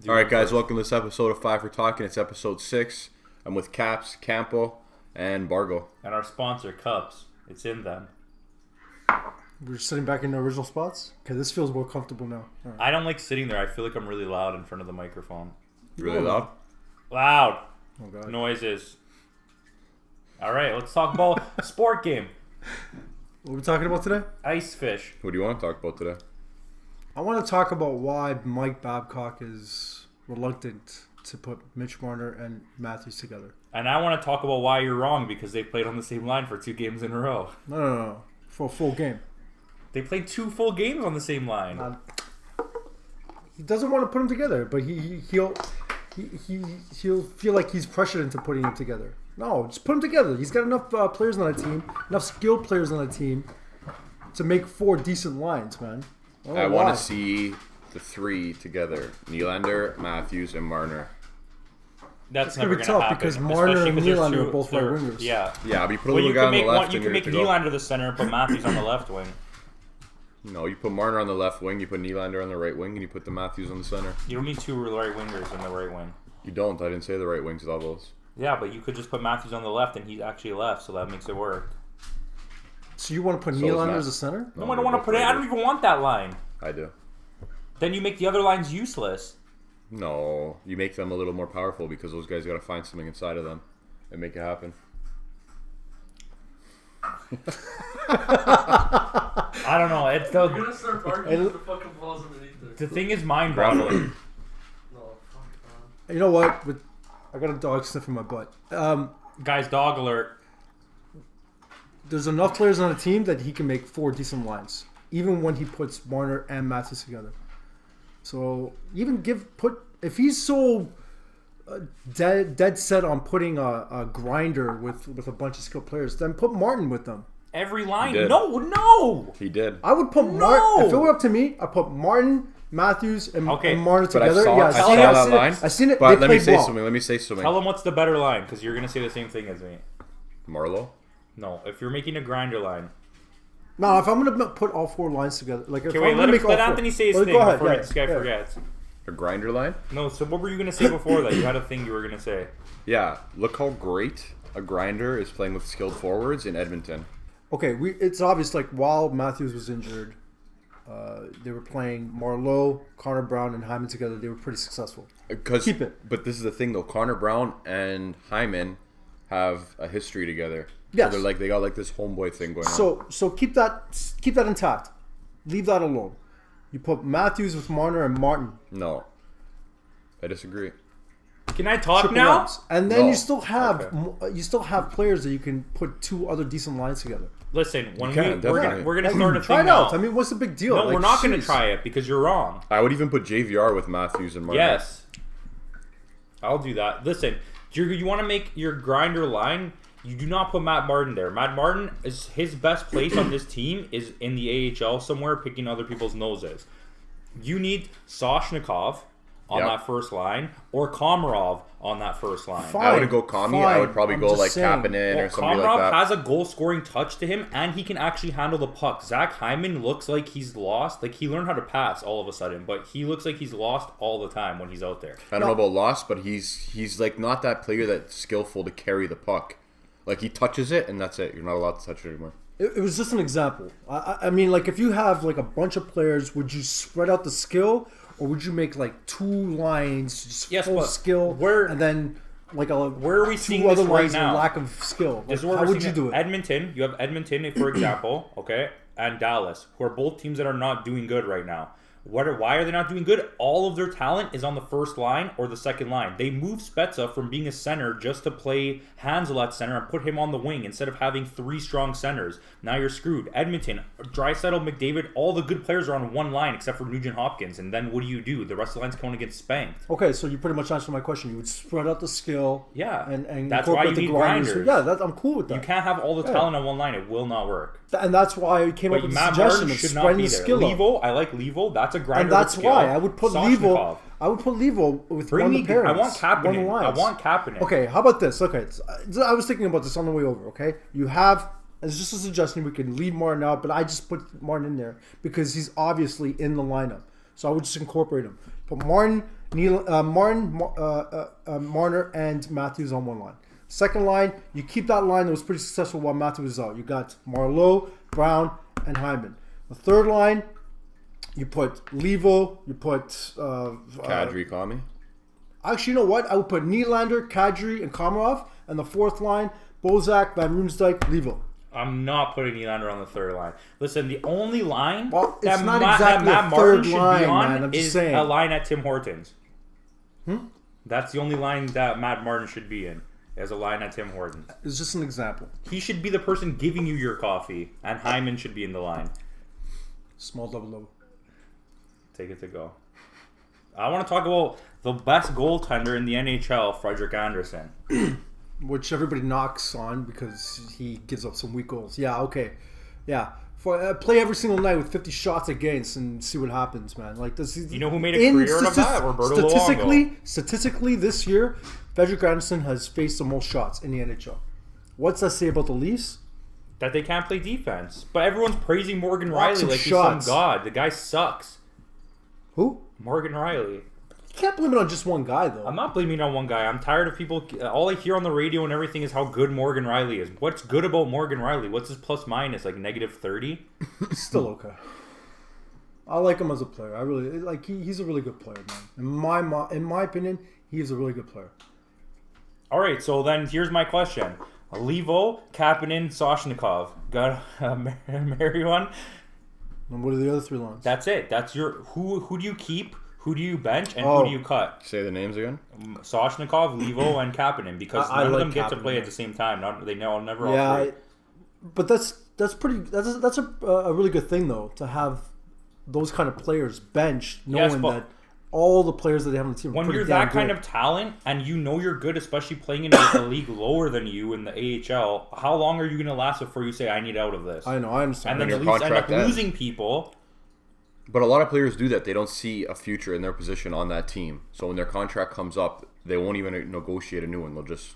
All right, guys, welcome to this episode of 5 for Talking. It's episode 6. I'm with Caps, Campo, and Bargo. And our sponsor, Cups. It's in them. We're sitting back in the original spots? Okay, this feels more comfortable now. Right. I don't like sitting there. I feel like I'm really loud in front of the microphone. Really loud? Loud. Oh, God. Noises. All right, let's talk about sport game. What are we talking about today? Ice fish. What do you want to talk about today? I want to talk about why Mike Babcock is reluctant to put Mitch Marner and Matthews together. And I want to talk about why you're wrong, because they played on the same line for 2 games in a row. No. For a full game. They played 2 full games on the same line. He doesn't want to put them together, but he'll feel like he's pressured into putting them together. No, just put them together. He's got enough players on that team, enough skilled players on that team to make 4 decent lines, man. I want to see the 3 together. Nylander, Matthews, and Marner. That's going never to going be to tough happen. because Marner and Nylander are both right they're- wingers. Yeah. Yeah, but you put a little guy on the left. You can make Nylander the center, but Matthews on the left wing. No, you put Marner on the left wing, you put Nylander on the right wing, and you put the Matthews on the center. You don't need 2 right wingers in the right wing. You don't. I didn't say the right wings doubles. Yeah, but you could just put Matthews on the left, and he's actually left, so that makes it work. So you want to put So is Nylander Matt. as a center? No, I don't want to put it. I don't even want that line. I do. Then you make the other lines useless. No, you make them a little more powerful because those guys got to find something inside of them and make it happen. I don't know. It's You're gonna start barking with the fucking balls underneath there. the thing is mind-boggling. No, fuck man. You know what? I got a dog sniffing my butt. Guys, dog alert. There's enough players on the team that he can make 4 decent lines, even when he puts Marner and Matthews together. So even if he's so dead set on putting a grinder with a bunch of skilled players, then put Martin with them. Every line. He did. No. He did. I would put No! Martin. If it were up to me, I'd put Martin, Matthews, and Marner But I together. saw, Yeah, I saw that line. I seen it. But They let me played say well. something. Let me say something. Tell them what's the better line, because you're going to say the same thing as me. Marlowe. No, if you're making a grinder line. No, if I'm gonna put all 4 lines together, like if Okay, I'm wait, gonna let make all 4, Anthony say his Well, thing go ahead, before yeah, this guy yeah. forgets. A grinder line? No, so what were you going to say before that? You had a thing you were going to say. Yeah. Look how great a grinder is playing with skilled forwards in Edmonton. Okay, it's obvious. Like while Matthews was injured, they were playing Marleau, Connor Brown, and Hyman together. They were pretty successful. Keep it. But this is the thing, though. Connor Brown and Hyman have a history together. Yes. So they got like this homeboy thing going on. So keep that intact. Leave that alone. You put Matthews with Marner and Martin. No. I disagree. Can I talk Triple now? lines. And then No. you still have players that you can put 2 other decent lines together. Listen, when can, we're definitely. gonna start a Try thing it out. now. I mean, what's the big deal? No, Like, we're not going to jeez. try it because you're wrong. I would even put JVR with Matthews and Marner. Yes. I'll do that. Listen, you want to make your grinder line, you do not put Matt Martin there. Matt Martin, is his best place on this team is in the AHL somewhere picking other people's noses. You need Soshnikov on Yep. that first line or Komarov on that first line. Fine. I wouldn't go Kami. I would probably I'm go just like saying. Kapanen Well, or somebody Komarov like that. has a goal-scoring touch to him, and he can actually handle the puck. Zach Hyman looks like he's lost. Like, he learned how to pass all of a sudden, but he looks like he's lost all the time when he's out there. I don't know about lost, but he's like not that player that's skillful to carry the puck. Like he touches it and that's it. You're not allowed to touch it anymore. It was just an example. I mean, like if you have like a bunch of players, would you spread out the skill, or would you make like 2 lines, just Yes, full but skill, and then like where are we 2 seeing other this right lines now? and lack of skill? Like, This is where how we're would you seeing do it? Edmonton, you have Edmonton, for example, okay, and Dallas, who are both teams that are not doing good right now. Why are they not doing good? All of their talent is on the first line or the second line. They moved Spezza from being a center just to play Hansel at center and put him on the wing instead of having 3 strong centers. Now you're screwed. Edmonton, Draisaitl, McDavid, all the good players are on one line except for Nugent Hopkins. And then what do? The rest of the line's going to get spanked. Okay, so you pretty much answered my question. You would spread out the skill, Yeah, and that's why incorporate you the need grinders. grinders. Yeah, I'm cool with that. You can't have all the talent on one line. It will not work. And that's why I came up But with the Matt suggestion Martin of should not spreading be the there. skill out. Levo, I like Levo. That's a grinder. And that's with skill. why I would put Levo. Soshnikov. I would put Levo with Bring one me. of the pairings. I want one Kapanen. I lines. want Kapanen. Okay, how about this? Okay, I was thinking about this on the way over. Okay, you have, it's just a suggestion. We can leave Martin out, but I just put Martin in there because he's obviously in the lineup. So I would just incorporate him. Put Martin, Marner, and Matthews on one line. Second line, you keep that line that was pretty successful while Matthews was out. You got Marleau, Brown, and Hyman. The third line, you put Levo, you put Kadri, Kami. Actually, you know what? I would put Nylander, Kadri, and Komarov. And the fourth line, Bozak, Van Riemsdyk, Levo. I'm not putting Nylander on the third line. Listen, the only line Well, it's that not Matt exactly Martin a third should line, be on man. I'm just is saying. a line at Tim Hortons. That's the only line that Matt Martin should be in. As a line at Tim Hortons. It's just an example. He should be the person giving you your coffee, and Hyman should be in the line. Small double. Take it to go. I want to talk about the best goaltender in the NHL, Frederik Andersen. Which everybody knocks on because he gives up some weak goals. Yeah, okay. Yeah. Play every single night with 50 shots against and see what happens, man. Like, does he, You know who made a career out of that? Roberto Luongo. Statistically, this year, Frederik Andersen has faced the most shots in the NHL. What's that say about the Leafs? That they can't play defense. But everyone's praising Morgan Lots Riley of like shots. he's some god. The guy sucks. Who? Morgan Riley. You can't blame it on just one guy, though. I'm not blaming it on one guy. I'm tired of people. All I hear on the radio and everything is how good Morgan Riley is. What's good about Morgan Riley? What's his plus minus? Like negative 30? Still okay. I like him as a player. I really like. He's a really good player, man. In my opinion, he's a really good player. All right, so then here's my question: Levo, Kapanen, Soshnikov. Got marry one? And what are the other three lines? That's it. That's your who do you keep? Who do you bench and who do you cut? Say the names again. Soshnikov, Levo, and Kapanen, because I none of like them get to Kapanen, play man. at the same time. They never all Yeah, three. but that's pretty. That's a really good thing though, to have those kind of players benched, knowing Yes, but that all the players that they have on the team are when pretty you're damn that kind good. of talent and you know you're good, especially playing in a league lower than you in the AHL, how long are you going to last before you say, I need out of this? I know, I understand. And then When the your Leafs end up contract ends. losing people. But a lot of players do that. They don't see a future in their position on that team. So when their contract comes up, they won't even negotiate a new one. They'll just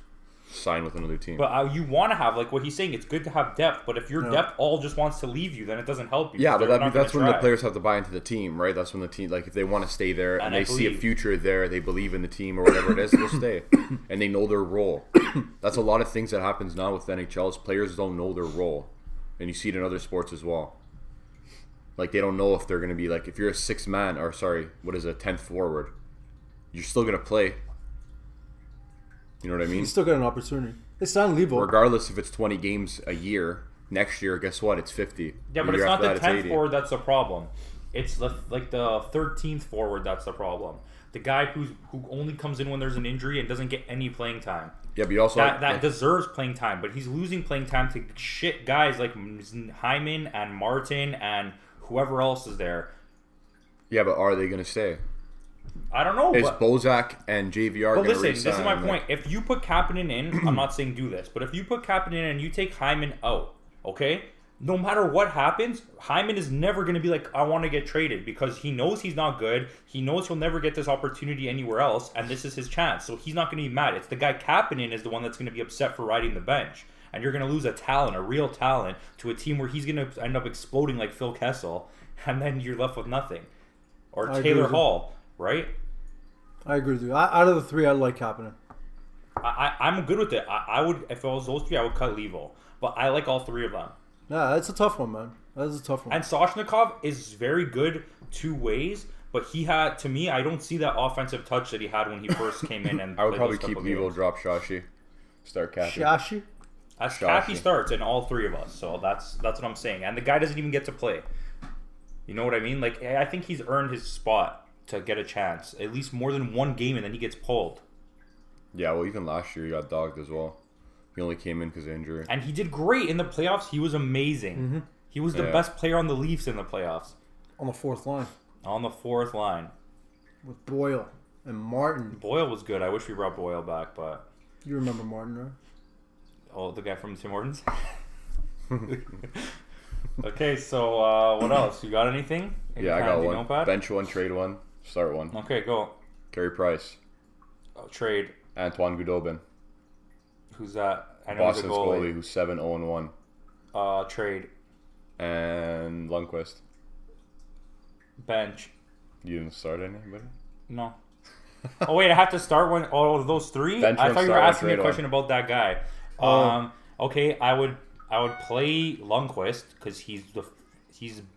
sign with another team. But you want to have, like what he's saying, it's good to have depth. But if your depth all just wants to leave you, then it doesn't help you. Yeah, because but they're not that's gonna when the try. players have to buy into the team, right? That's when the team, like, if they want to stay there and I they see a believe. future there, they believe in the team or whatever it is, they'll stay. And they know their role. That's a lot of things that happens now with NHL is players don't know their role. And you see it in other sports as well. Like, they don't know if they're going to be, like, if you're a 10th forward, you're still going to play. You know what I mean? He's still got an opportunity. It's not Levo. Regardless if it's 20 games a year, next year, guess what? It's 50. Yeah, but The it's year not after the that, 10th 80. forward that's the problem. It's the 13th forward that's the problem. The guy who only comes in when there's an injury and doesn't get any playing time. Yeah, but you also That deserves playing time, but he's losing playing time to shit guys like Hyman and Martin and whoever else is there. Yeah, but are they going to stay? I don't know. Is But Bozak and JVR But going to listen, resign? this is my point. If you put Kapanen in, I'm not saying do this, but if you put Kapanen in and you take Hyman out, okay? No matter what happens, Hyman is never going to be like, I want to get traded, because he knows he's not good. He knows he'll never get this opportunity anywhere else, and this is his chance. So he's not going to be mad. It's the guy Kapanen is the one that's going to be upset for riding the bench. And you're going to lose a talent, a real talent, to a team where he's going to end up exploding like Phil Kessel, and then you're left with nothing. Or I agree Taylor with you. Hall, right? I agree with you. Out of the three, I like Kapanen. I'm good with it. I would, if it was those three, I would cut Levo. But I like all three of them. Yeah, that's a tough one, man. That is a tough one. And Soshnikov is very good two ways, but he had, to me, I don't see that offensive touch that he had when he first came in. And I would played probably those keep couple Levo, games. drop Shashi, start Kathy. Shashi? As Shashi. Kathy starts in all three of us, so that's what I'm saying. And the guy doesn't even get to play. You know what I mean? Like, I think he's earned his spot to get a chance, at least more than one game, and then he gets pulled. Yeah, well, even last year he got dogged as well. He only came in because of injury. And he did great in the playoffs. He was amazing. Mm-hmm. He was the Yeah. best player on the Leafs in the playoffs. On the fourth line. On the fourth line. With Boyle and Martin. Boyle was good. I wish we brought Boyle back, but... You remember Martin, right? Oh, the guy from Tim Hortons? Okay, so what else? You got anything? Yeah, I got Handy one. notepad? Bench one, trade one, start one. Okay, go. Carey Price, Trade. Antoine Goudobin, Who's that? I know he's a Boston's goalie, goalie. who's 7-0-1, Trade. and Lundqvist. Bench. You didn't start anybody? No. Oh wait, I have to start one. Oh, those three. Bench I one, thought you were start one, asking me a trade question one. about that guy. Oh. Okay, I would play Lundqvist because he's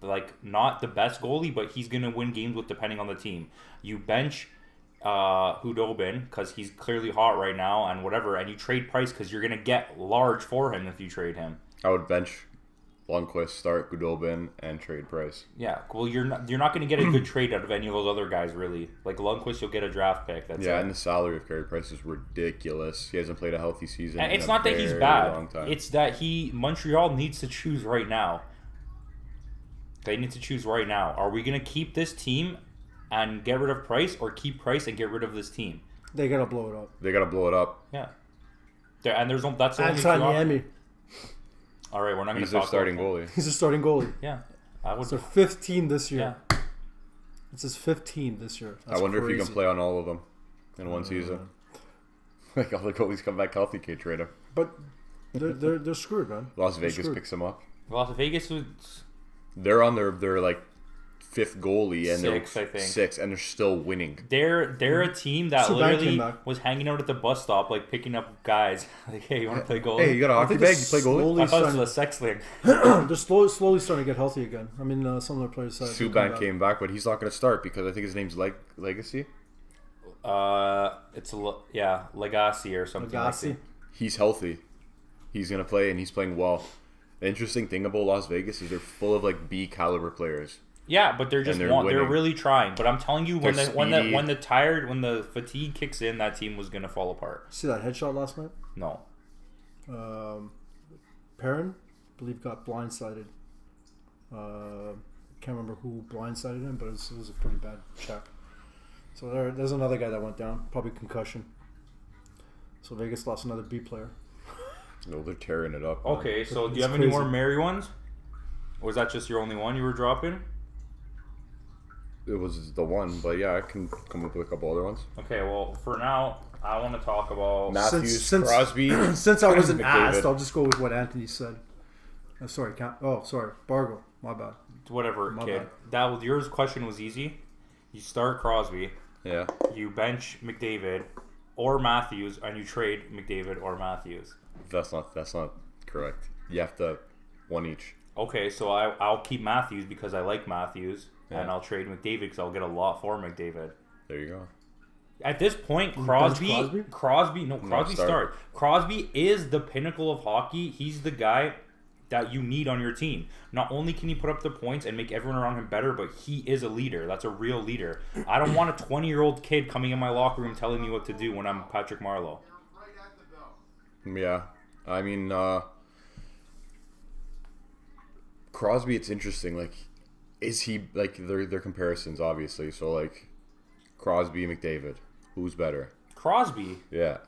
like not the best goalie, but he's gonna win games with depending on the team. You bench Hudobin because he's clearly hot right now and whatever, and you trade Price because you're gonna get large for him if you trade him. I would bench Lundqvist, start Goodobin, and trade Price. Yeah, well, you're not going to get a good trade out of any of those other guys, really. Like Lundqvist, you'll get a draft pick. That's Yeah, it. and the salary of Carey Price is ridiculous. He hasn't played a healthy season. And in it's a not that he's very bad. long time. It's that Montreal needs to choose right now. They need to choose right now. Are we going to keep this team and get rid of Price, or keep Price and get rid of this team? They gotta blow it up. They gotta blow it up. Uh, Yeah. That's the only two Anton options. Yemi. All right, we're not going He's to their talk starting about goalie. He's a starting goalie. Yeah, I would. It's their 15 this year. Yeah. It's his 15 this year. That's I wonder if crazy. you can play on all of them in one season. Like all the goalies come back healthy, can't trade him. But they're screwed, man. Las They're Vegas screwed. picks him up. Las Vegas was They're on their like fifth goalie and Sixth, they're I think. sixth, and they're still winning. They're a team that Subban literally came back. was hanging out at the bus stop, like picking up guys. Like, hey, you want to play goalie? Hey, you got a I hockey think bag? they're You play goalie? slowly I thought it was starting, a sex thing. they're slowly starting to get healthy again. I mean, some of their players said Subban came back, but he's not going to start because I think his name's Legacy. It's Legacy or something. Like Agassi. that. He's healthy. He's going to play, and he's playing well. The interesting thing about Las Vegas is they're full of like B caliber players. Yeah, but they're just they're they're winning. really trying. But I'm telling you, when They're the speedy. when the fatigue kicks in, that team was gonna fall apart. See that headshot last night? No. Perrin, I believe, got blindsided. Can't remember who blindsided him, but it was a pretty bad check. So there's another guy that went down, probably concussion. So Vegas lost another B player. No, they're tearing it up. Okay, so do you It's have any more crazy. Mary ones? Or was that just your only one you were dropping? It was the one, but yeah, I can come up with a couple other ones. Okay, well, for now, I want to talk about. Matthews, Since- Crosby. Since I wasn't McDavid. asked, I'll just go with what Anthony said. Sorry, Bargo. My bad. Whatever, My kid. Yours question was easy. You start Crosby, Yeah, you bench McDavid or Matthews, and you trade McDavid or Matthews. that's not correct. You have to one each. Okay, so I'll keep Matthews because I like Matthews, and Yeah. I'll trade McDavid because I'll get a lot for McDavid. There you go. At this point, bench Crosby start. start. Crosby is the pinnacle of hockey. He's the guy that you need on your team. Not only can he put up the points and make everyone around him better, but he is a leader. That's a real leader. I don't want a 20-year-old kid coming in my locker room telling me what to do when I'm Patrick Marleau. Yeah, I mean, Crosby. It's interesting. Like, is he like their comparisons? Obviously, so like Crosby, McDavid, who's better? Crosby. Yeah,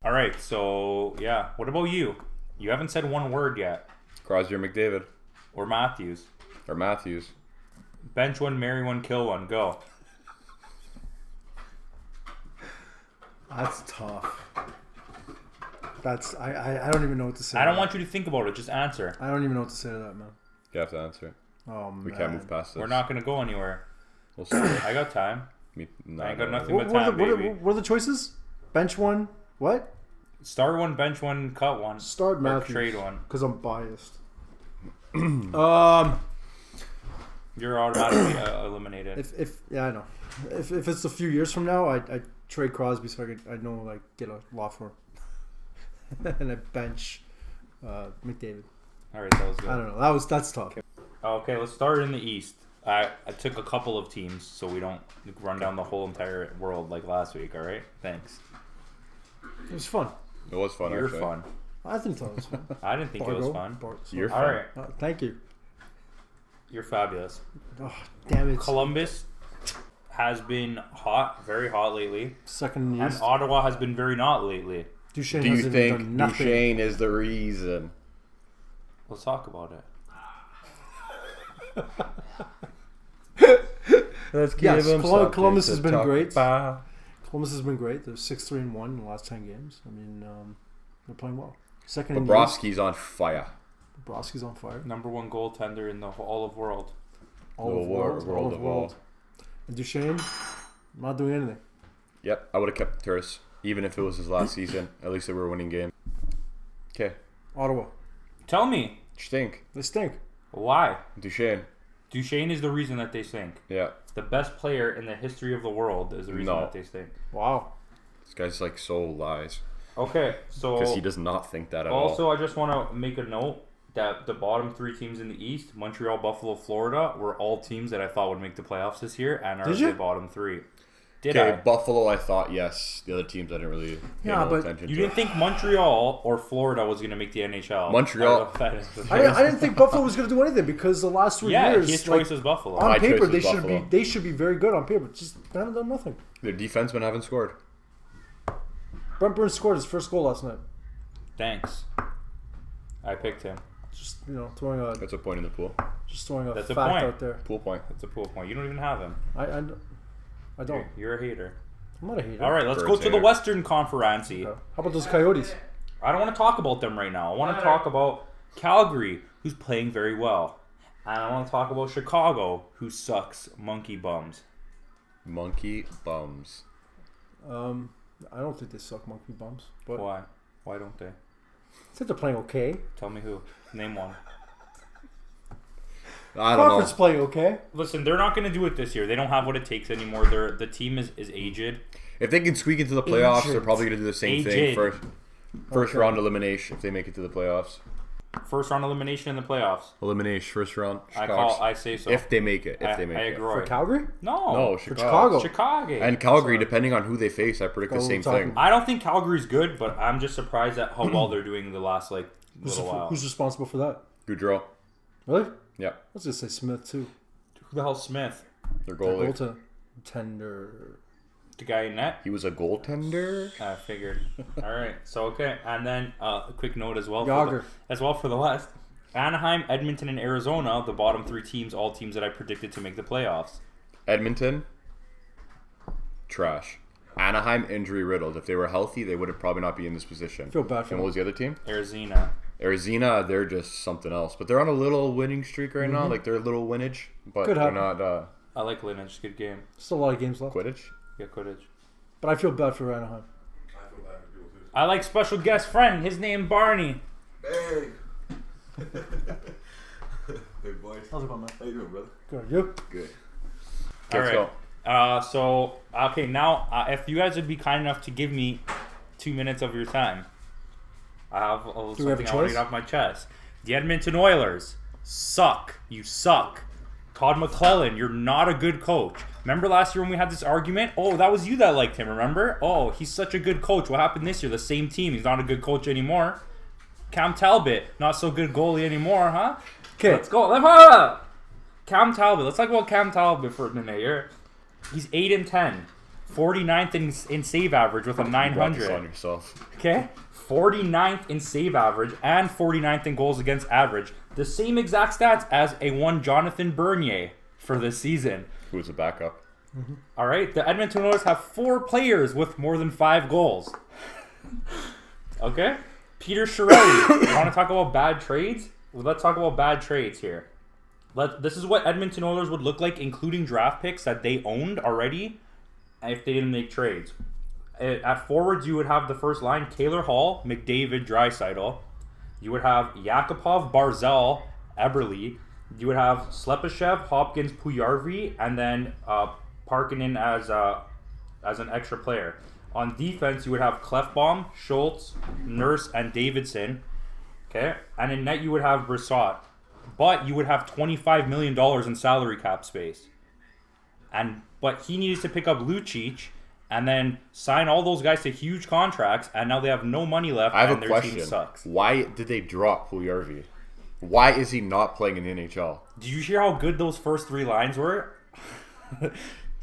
All right, so yeah. What about you? You haven't said one word yet. Crosby or McDavid Or Matthews. or Matthews. Bench one, marry one, kill one. Go. That's tough. I don't even know what to say. I to don't that. want you to think about it. Just answer. I don't even know what to say to that, man. You have to answer. Oh man. We can't move past this. We're not going to go anywhere. We'll see. I got time. Nah, I ain't got no, nothing no. but What are, time, the, baby. what are the choices? Bench one. What? Start one, bench one, cut one. Start Or Matthews. trade one. Because I'm biased. You're automatically eliminated. If I know. If it's a few years from now, I trade Crosby so I know like get a lot for him, and I bench McDavid. All right, that was good. I don't know. That's tough. Okay, let's start in the East. I took a couple of teams so we don't run down the whole entire world like last week, all right? Thanks. It was fun. It was fun. You're actually. fun. I think that was fun. I didn't think it was fun. You're All fun. right, Thank you. you're fabulous. Oh, damn it. Columbus has been hot, very hot lately. Second in the And East. Ottawa has been very not lately. Duchesne Do you hasn't even think done nothing. Duchesne is the reason? Let's talk about it. Let's Yes, Columbus has been great. about. Columbus has been great. They're 6-3-1 in the last 10 games. I mean, they're playing well. Second in the East. Bobrovsky's on fire. Bobrovsky's on fire. Number one goaltender in the all of world. All of world. World of world. And Duchesne, not doing anything. Yep, I would have kept Turris, even if it was his last season. At least they were winning games. Okay, Ottawa. Tell me, stink. They stink. why? Duchesne. Duchesne is the reason that they stink. Yeah, The best player in the history of the world is the reason No. that they stink. Wow. this guy's like so lies Okay, so because he does not think that at also all. I just want to make a note that the bottom 3 teams in the East, Montreal, Buffalo, Florida, were all teams that I thought would make the playoffs this year and are Did you? the bottom 3. Did Okay, I? Buffalo. I thought yes. The other teams I didn't really pay Yeah, no but attention You to. didn't think Montreal or Florida was going to make the NHL? Montreal- I don't know if that is- I didn't think Buffalo was going to do anything because the last 3 yeah, years, his like, choice is Buffalo. on My paper, choice they was Buffalo. they should be very good on paper. Just they haven't done nothing. Their defensemen haven't scored. Brent Burns scored his first goal last night. Thanks. I picked him. Just throwing a That's a point in the pool. That's a fact point. out there. Pool point. That's a pool point. You don't even have him. I don't. You're a hater. I'm not a hater. All right, let's go Burns to the hater. Western Conference. Okay. How about those Coyotes? I don't want to talk about them right now. I want to talk about Calgary, who's playing very well. And I want to talk about Chicago, who sucks monkey bums. Monkey bums. I don't think they suck monkey bums, but Why? Why don't they? I think they're playing okay. Tell me who. Name one. I don't Crawford's know. playing okay. Listen, they're not going to do it this year. They don't have what it takes anymore. The team is aged. If they can squeak into the playoffs, they're Agent. probably going to do the same thing. Agent. First Okay. round elimination if they make it to the playoffs. First round elimination in the playoffs. Elimination, first round. I say so. If they make it. If they I make it. agree. For Calgary? No. No, For Chicago. Chicago. Chicago. And Calgary, Sorry. depending on who they face, I predict the Oh, same we're talking- thing. I don't think Calgary's good, but I'm just surprised at how well they're doing the last little while. Who's responsible for that? Goudreau. Really? Yeah. I was gonna say Smith too. Who the hell's Smith? Their Their goalie. goaltender. The guy in net? He was a goaltender. I figured. All right. So okay, and then a quick note as well. Yager. For the West, Anaheim, Edmonton, and Arizona, the bottom 3 teams, all teams that I predicted to make the playoffs. Edmonton. Trash. Anaheim injury riddled. If they were healthy, they would have probably not be in this position. Feel bad for And them. what was the other team? Arizona. Arizona, they're just something else. But they're on a little winning streak right now. Like they're a little winnage. But Could they're happen. not I like Lineage. Good game. Still a lot of games left. Quidditch. Yeah, Quidditch. But I feel bad for Anaheim. I feel bad for people too. I like special guest friend. His name Barney. Hey! Hey boys. How's it going, man? How you doing, brother? Good. You? Good. All Let's right. go. So okay, now if you guys would be kind enough to give me 2 minutes of your time, I have we have a something I want to choice? get off my chest. The Edmonton Oilers suck. You suck. Todd McClellan, you're not a good coach. Remember last year when we had this argument? Oh, that was you that liked him, remember? Oh, he's such a good coach. What happened this year? The same team. He's not a good coach anymore. Cam Talbot, not so good goalie anymore, huh? Okay. Let's go. Cam Talbot. Let's talk about Cam Talbot for a minute. He's 8-10. 49th in save average with a You brought this on 900. yourself. Okay? 49th in save average and 49th in goals against average. The same exact stats as a one Jonathan Bernier for this season. Who was a backup? All right? The Edmonton Oilers have 4 players with more than 5 goals. Okay? Peter Chiarelli. You want to talk about bad trades? Well, let's talk about bad trades here. This is what Edmonton Oilers would look like, including draft picks that they owned already, if they didn't make trades. At forwards, you would have the first line, Taylor Hall, McDavid, Draisaitl. You would have Yakupov, Barzal, Eberle. You would have Slepyshev, Hopkins, Puyarvi, and then Parkinen as an extra player. On defense, you would have Clefbaum, Schultz, Nurse, and Davidson. Okay? And in net, you would have Brissot. But you would have $25 million in salary cap space. But he needed to pick up Lucic and then sign all those guys to huge contracts, and now they have no money left, I have and a their question. team sucks. Why did they drop Puljujarvi? Why is he not playing in the NHL? Did you hear how good those first 3 lines were? Do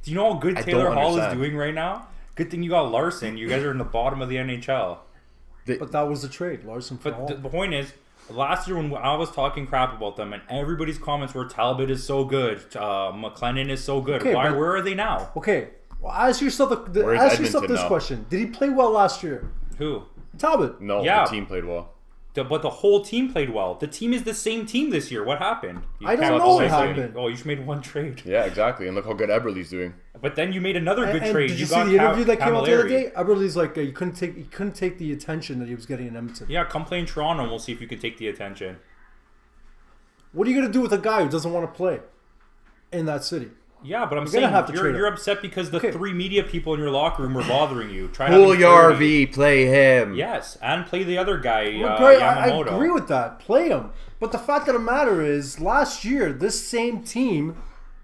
you know how good I Taylor don't Hall is understand. doing right now? Good thing you got Larson. You guys are in the bottom of the NHL. But that was the trade. Larson for But Hall. the point is, last year when I was talking crap about them, and everybody's comments were Talbot is so good, McLennan is so good. Okay, but- Where are they now? Okay. Well, ask yourself Where's ask yourself Edmonton this now? question: did he play well last year? Who? Talbot. No, Yeah. the team played well. But the whole team played well. The team is the same team this year. What happened? I don't can't know what say so. happened. Oh, you just made one trade. Yeah, exactly. And look how good Eberle's doing. But then you made another good And trade. did you see got the interview that came out the other Camilleri. day? Eberle's like he couldn't take the attention that he was getting in Edmonton. Yeah, come play in Toronto and we'll see if you can take the attention. What are you gonna do with a guy who doesn't want to play in that city? Yeah, but I'm You're saying gonna have to trade you're him. upset because the Okay. 3 media people in your locker room were bothering you. Try having Pull clarity. Yarvi, play him. Yes, and play the other guy, Well, great, I Yamamoto. agree with that. Play him. But the fact of the matter is, last year this same team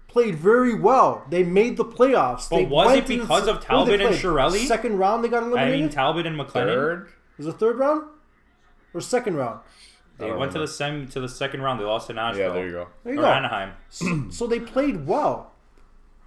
played very well. They made the playoffs. But They was went it to the- because of what did Talbot they and play? Chiarelli? Second round they got I eliminated. mean, Talbot and McLennan. Third. Was it third round or second round? They went to the second round. They lost to Nashville. Yeah, there you go. There you Or go. Anaheim. So they played well.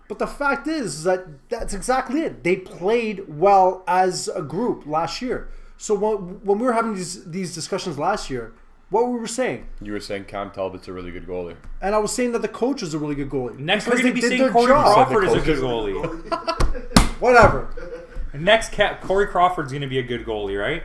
But the fact is that that's exactly it. They played well as a group last year. So when we were having these discussions last year, what we were saying, You were saying Cam Talbot's a really good goalie. and I was saying that the coach was a really good goalie. Next, we're because going to be they did saying their Corey job. Crawford is a coach good is- goalie. Whatever. Next, Corey Crawford's going to be a good goalie, right?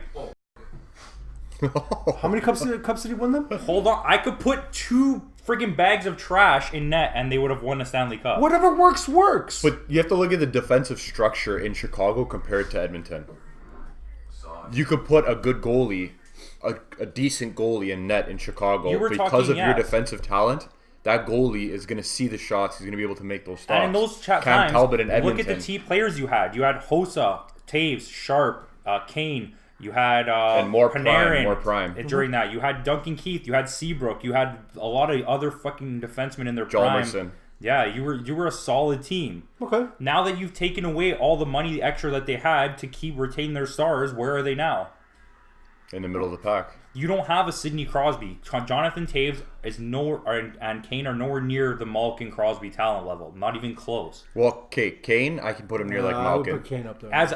How many cups did he win them? Hold on. I could put 2 friggin' bags of trash in net and they would have won a Stanley Cup. Whatever works, works. But you have to look at the defensive structure in Chicago compared to Edmonton. You could put a good goalie, a decent goalie in net in Chicago You were because talking, of your yeah. defensive talent. That goalie is going to see the shots. He's going to be able to make those stops. And in those Cam times, Talbot in look Edmonton. at the T players you had. You had Hossa, Taves, Sharp, Kane. You had And more prime, Panarin more prime. during that. You had Duncan Keith. You had Seabrook. You had a lot of other fucking defensemen in their prime. Jalmerson. Yeah, you were a solid team. Okay. Now that you've taken away all the money extra that they had to keep retain their stars, where are they now? In the middle of the pack. You don't have a Sidney Crosby. Jonathan Taves is nowhere, and Kane are nowhere near the Malkin Crosby talent level. Not even close. Well, okay, Kane, I can put him near like I would Malkin. put Kane up there. As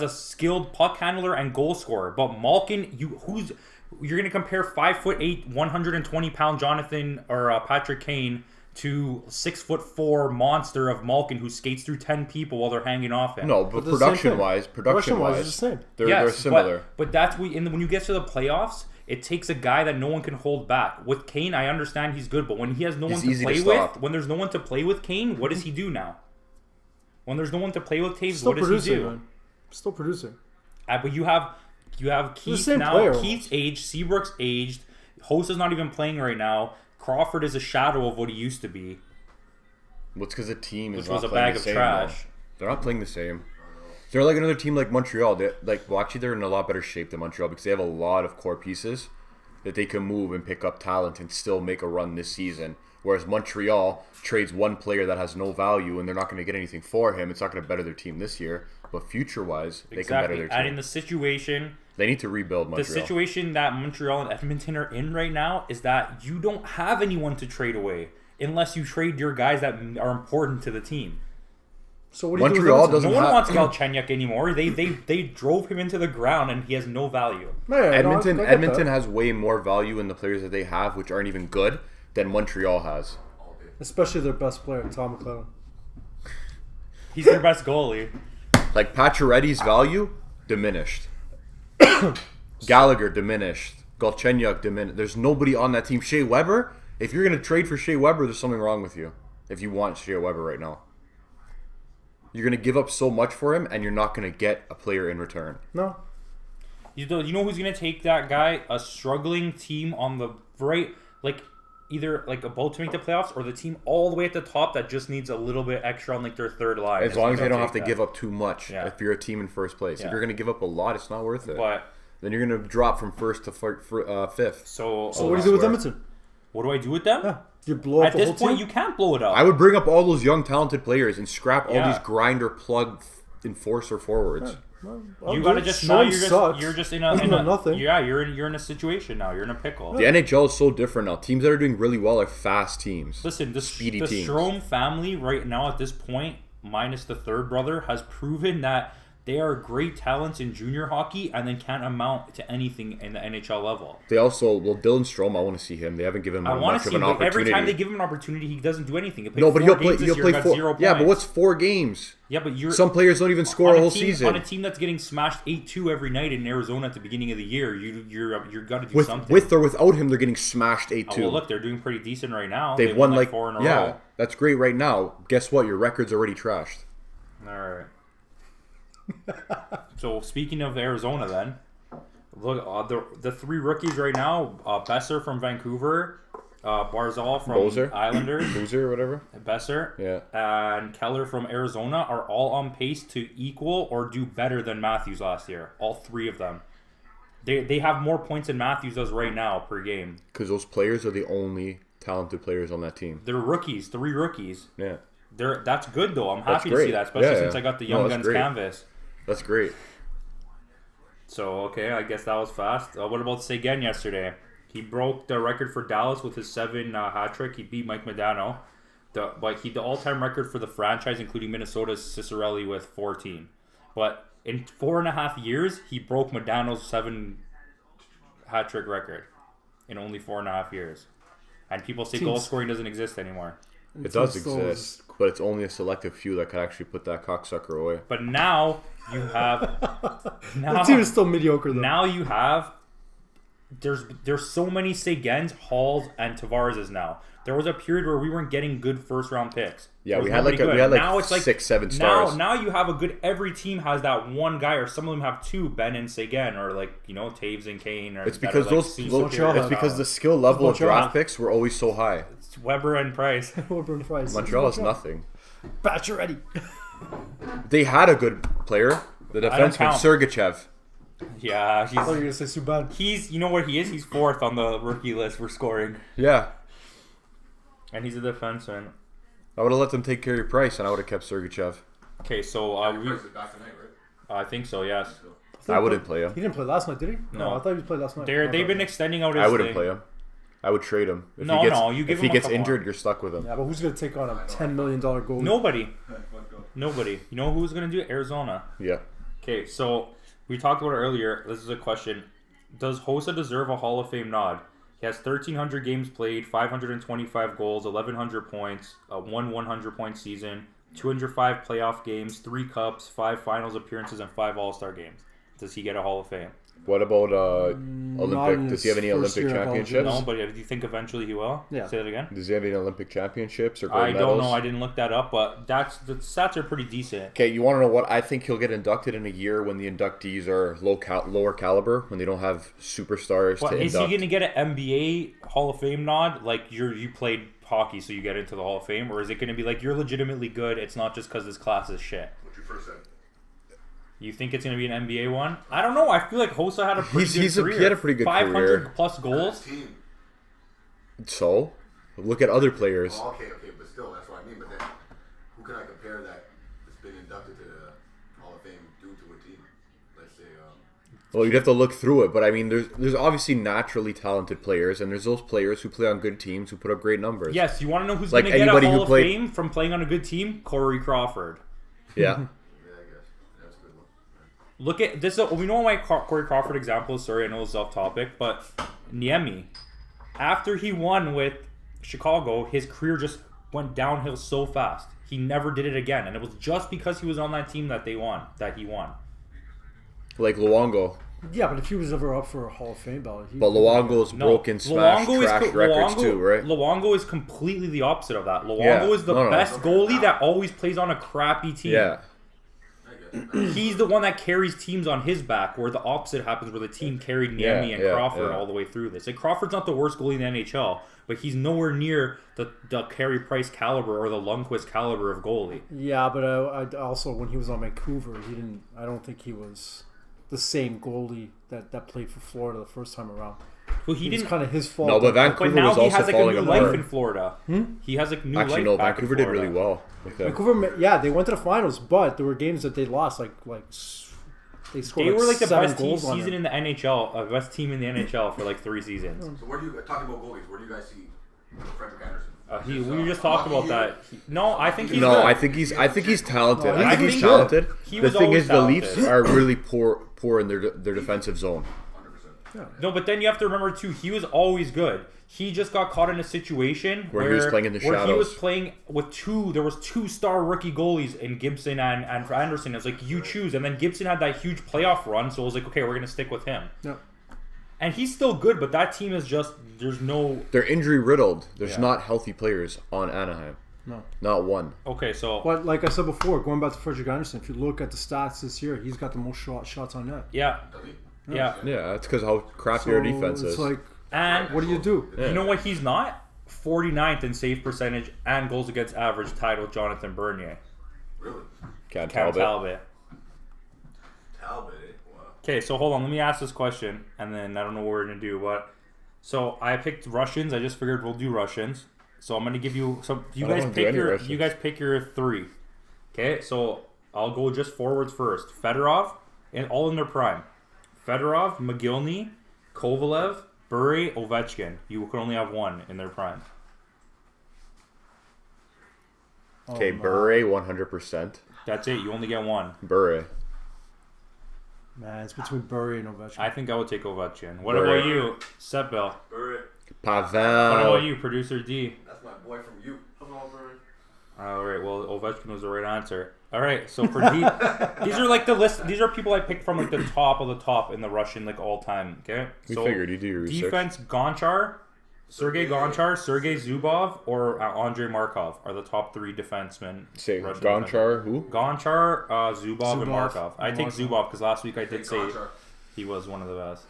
a skilled puck handler and goal scorer, but Malkin, you're gonna compare 5'8", 120-pound Jonathan or Patrick Kane to 6'4" monster of Malkin who skates through 10 people while they're hanging off him. But No, but they're the same production thing. wise, Production-wise, it's the same. they're similar. But that's when you get to the playoffs, it takes a guy that no one can hold back. With Kane, I understand he's good, but when he has no one to easy to play stop. with, when there's no one to play with Kane, what does he do now? When there's no one to play with Taves, Still what does he producing, do? man. Still producing. But you have Keith same now. player Keith's aged. Seabrook's aged. Host is not even playing right now. Crawford is a shadow of what he used to be. Well, it's because the team is Which not was a playing bag the of same, trash. though. They're not playing the same. They're like another team like Montreal. Actually, they're in a lot better shape than Montreal because they have a lot of core pieces that they can move and pick up talent and still make a run this season. Whereas Montreal trades one player that has no value and they're not going to get anything for him. It's not going to better their team this year. But future-wise, they can better their team. And in the situation, They need to rebuild Montreal. the situation that Montreal and Edmonton are in right now is that you don't have anyone to trade away unless you trade your guys that are important to the team. So what do you Montreal do with doesn't No one have- wants Galchenyuk anymore. They drove him into the ground and he has no value. Edmonton has way more value in the players that they have, which aren't even good, than Montreal has. especially their best player, Tom McLellan. He's their best goalie. Like Pacioretty's value diminished. Gallagher diminished. Galchenyuk diminished. There's nobody on that team. Shea Weber. If you're gonna trade for Shea Weber, there's something wrong with you. If you want Shea Weber right now, you're gonna give up so much for him, and you're not gonna get a player in return. No. You know who's gonna take that guy? A struggling team on the right, either about to make the playoffs, or the team all the way at the top that just needs a little bit extra on their third line. As long as they don't have to give up too much. Yeah. If you're a team in first place, Yeah. if you're gonna give up a lot, it's not worth it. But Then you're gonna drop from first to fifth. so So what do you do with swear. Edmonton? what do I do with them? Yeah. You blow up At the this whole point, team? you can't blow it up. I would bring up all those young, talented players and scrap all Yeah. these grinder, plug, enforcer forwards. You gotta just now. You're just in a nothing. Yeah, you're in a situation now. You're in a pickle. The NHL is so different now. Teams that are doing really well are fast teams. Listen, the Speedy the teams. Strome family right now at this point, minus the third brother, has proven that They are great talents in junior hockey and then can't amount to anything in the NHL level. They also, Dylan Strome, I want to see him. They haven't given him I want much to of see an him, but opportunity. every time they give him an opportunity, he doesn't do anything. He played No, but 4 he'll play. games this He'll year, play got 4. 0 Yeah, but points. what's 4 games? Yeah, but you're Some players don't even score a whole season. On a team that's getting smashed 8-2 every night in Arizona at the beginning of the year. You're got to do something. With or without him, they're getting smashed 8-2. Well, look, they're doing pretty decent right now. They've won like 4 in a row. that's great right now. Guess what? Your record's already trashed. All right. So speaking of Arizona, then look the 3 rookies right now: Besser from Vancouver, Barzal from Bozer? Islanders, Boozer or whatever. Besser, Yeah. and Keller from Arizona are all on pace to equal or do better than Matthews last year. All 3 of them. They have more points than Matthews does right now per game. Because those players are the only talented players on that team. They're rookies, 3 rookies. Yeah. That's good though. I'm That's happy to see great. that, especially Yeah, since yeah. I got the No, Young that's Guns great. canvas. That's great. So, okay, I guess that was fast. What about Seguin yesterday? He broke the record for Dallas with his 7 hat trick. He beat Mike Modano. The all-time record for the franchise, including Minnesota's Cicerelli with 14. But in 4.5 years, he broke Modano's 7 hat trick record in only 4.5 years. And people say goal scoring doesn't exist anymore. It does exist, but it's only a selective few that can actually put that cocksucker away. But now you have The team is still mediocre though. now you have there's so many Seguins, Halls, and Tavares now. There was a period where we weren't getting good first round picks. Yeah, There was we had nobody like good. Now it's 6, 7 stars. Now you have a good. Every team has that one guy, or some of them have 2, Ben and Seguin, or Taves and Kane. Or It's that because are, like, those. super Montreal good. It's because the skill level of Montreal. draft picks were always so high. It's Weber and Price. Montreal is nothing. Pacioretty. They had a good player, the don't defenseman count. Sergachev. Yeah, I thought you were gonna say Subban. he's you know what he is? He's 4th on the rookie list for scoring, Yeah, and he's a defenseman. I would have let them take Carey Price, and I would have kept Sergachev. Okay, so Price is back tonight, right? I think so. Yes. I wouldn't play him. He didn't play last night, did he? No. I thought he played last night. They've been extending out his I wouldn't thing. play him. I would trade him. If No, he gets, no, you give if he him a gets couple injured, more. you're stuck with him. Yeah, but who's gonna take on a $10 million goalie? Nobody. Let's go. Nobody. You know who's going to do it? Arizona. Yeah. Okay, so we talked about it earlier. This is a question. Does Hossa deserve a Hall of Fame nod? He has 1,300 games played, 525 goals, 1,100 points, a 100-point season, 205 playoff games, 3 cups, 5 finals appearances, and 5 All-Star games. Does he get a Hall of Fame? What about in Olympic? Does he have any his first Olympic year of championships? No, but do you think eventually he will? Yeah. Say that again? Does he have any Olympic championships or gold I medals? don't know. I didn't look that up, but the stats are pretty decent. Okay, you want to know what I think he'll get inducted in a year when the inductees are lower caliber, when they don't have superstars What, to is he induct. going to get an NBA Hall of Fame nod? Like you played hockey, so you get into the Hall of Fame, or is it going to be like you're legitimately good? It's not just because this class is shit. What's your first set? You think it's going to be an NBA one? I don't know. I feel like Hossa had a pretty good career. He had a pretty good 500 career. plus goals. Team. So, look at other players. Oh, okay, but still, that's what I mean. But then, who can I compare that that's been inducted to the Hall of Fame due to a team? Let's say, Well, you'd have to look through it, but I mean, there's obviously naturally talented players, and there's those players who play on good teams who put up great numbers. Yes, you want to know who's Like going to get a anybody who Hall of played- Fame from playing on a good team? Corey Crawford. Yeah. yeah, I guess that's a good one. Look at this. We know why Corey Crawford example is. Sorry, I know it's off topic, but Niemi, after he won with Chicago, his career just went downhill so fast. He never did it again, and it was just because he was on that team that he won. Like Luongo. Yeah, but if he was ever up for a Hall of Fame ballot, But Luongo's No, broken, smashed, trash records too, right? Luongo is completely the opposite of that. Luongo Yeah. is the No. best goalie that always plays on a crappy team. Yeah. I guess. He's the one that carries teams on his back, where the opposite happens, where the team carried Niemi and Crawford all the way through this. Like, Crawford's not the worst goalie in the NHL, but he's nowhere near the Carey Price caliber or the Lundqvist caliber of goalie. Yeah, but I also when he was on Vancouver, I don't think he was the same goalie that played for Florida the first time around. Well, he It was didn't. kind of his fault. No, but But Vancouver now was he also has like a falling new apart. life in Florida. He has a new Actually, life. no, back Vancouver in did Florida. really well with them. Vancouver, yeah, they went to the finals, but there were games that they lost. They scored. They were like the 7 best goals on season them. in the NHL, best team in the NHL for like 3 seasons. So where do you talking about goalies? Where do you guys see Frederick Anderson We just talked about that. I think he's No, good. I think he's talented. No, I think he's he's good. talented. He The was thing always is, the Leafs talented. are really poor in their defensive zone. 100%. No, but then you have to remember too, he was always good. He just got caught in a situation Where he was playing in the where he was shadows. playing with there was 2-star rookie goalies in Gibson and for Anderson. It was like, you choose. And then Gibson had that huge playoff run, so it was like, okay, we're going to stick with him. Yeah. And he's still good, but that team is just, there's no... They're injury riddled. There's Yeah. not healthy players on Anaheim. No. Not one. Okay, so... But like I said before, going back to Frederick Anderson, if you look at the stats this year, he's got the most shots on net. Yeah. Does he? Yeah. Yeah, that's because how crappy So our defense it's is. like, And what do you do? Yeah. you know what he's not? 49th in save percentage and goals against average tied with Jonathan Bernier. Really? Cam Cam Talbot. Talbot. Talbot, eh? Wow. Okay, so hold on. Let me ask this question, and then I don't know what we're going to do. But so I picked Russians. I just figured we'll do Russians. So I'm going to give you some. You I don't guys wanna do pick any your. Russians. You guys pick your 3. Okay, so I'll go just forwards first. Fedorov, and all in their prime. Fedorov, Mogilny, Kovalev, Bure, Ovechkin. You can only have one in their prime. Okay, man. Bure, 100%. That's it. You only get one. Bure. Man, it's between Burry and Ovechkin. I think I would take Ovechkin. What Bure. about you, Sepbel? Burry. What Pavel. about you, producer D? That's my boy from you. Come on, Burry. All right. Well, Ovechkin was the right answer. All right. So for D, these are like the list. These are people I picked from like the top of the top in the Russian like all time. Okay. We So figured you do your research. defense: Gonchar, Sergei Gonchar, Sergei Zubov, or Andrei Markov are the top 3 defensemen. Say Russian Gonchar, who? Gonchar, Zubov, and Zubov Markov. I take Markov. Zubov because last week I did say Gonchar. he was one of the best.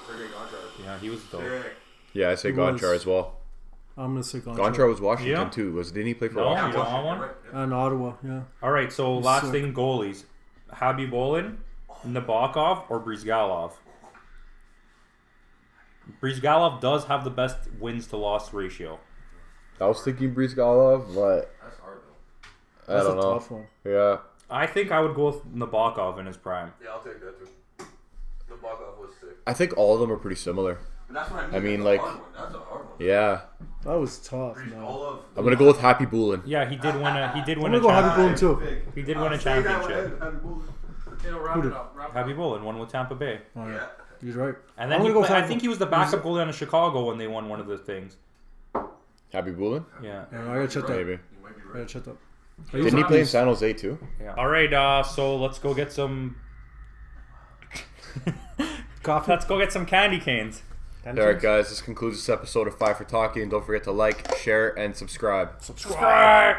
Sergei Gonchar. Yeah, he was dope. Sick. Yeah, I say Who Gonchar was- as well. I'm gonna say Gonchar. Gonchar was Washington Yeah. too. Didn't he play for No, Washington? you don't want one? Right, yeah. And Ottawa, yeah. All right, so He's last sick. thing, goalies. Habibulin, Nabokov, or Brizgalov? Brizgalov does have the best wins to loss ratio. I was thinking Brizgalov, but That's hard, though. I That's don't a know. tough one. Yeah. I think I would go with Nabokov in his prime. Yeah, I'll take that, too. The Bogov was sick. I think all of them are pretty similar. But that's what I mean. I mean, That's a like- hard one. That's a hard one. Yeah. That was tough, man. All of I'm gonna go with Happy Boolin. Yeah, he did win a I'm a gonna go Happy Boone championship. too. He did win a championship. Who did? Habibulin won with Tampa Bay. Oh, yeah. Yeah. He's right. And then I'm he gonna go I with think he was the backup goalie on Chicago when they won one of the things. Happy Boolin? Yeah. Yeah, I gotta check that. Maybe. You might be I right. gotta check that. Didn't he play in San Jose too? Yeah. All right, so let's go get some Coffee? let's go get some candy canes. Alright guys, this concludes this episode of 5 for Talking. Don't forget to like, share, and subscribe. Subscribe.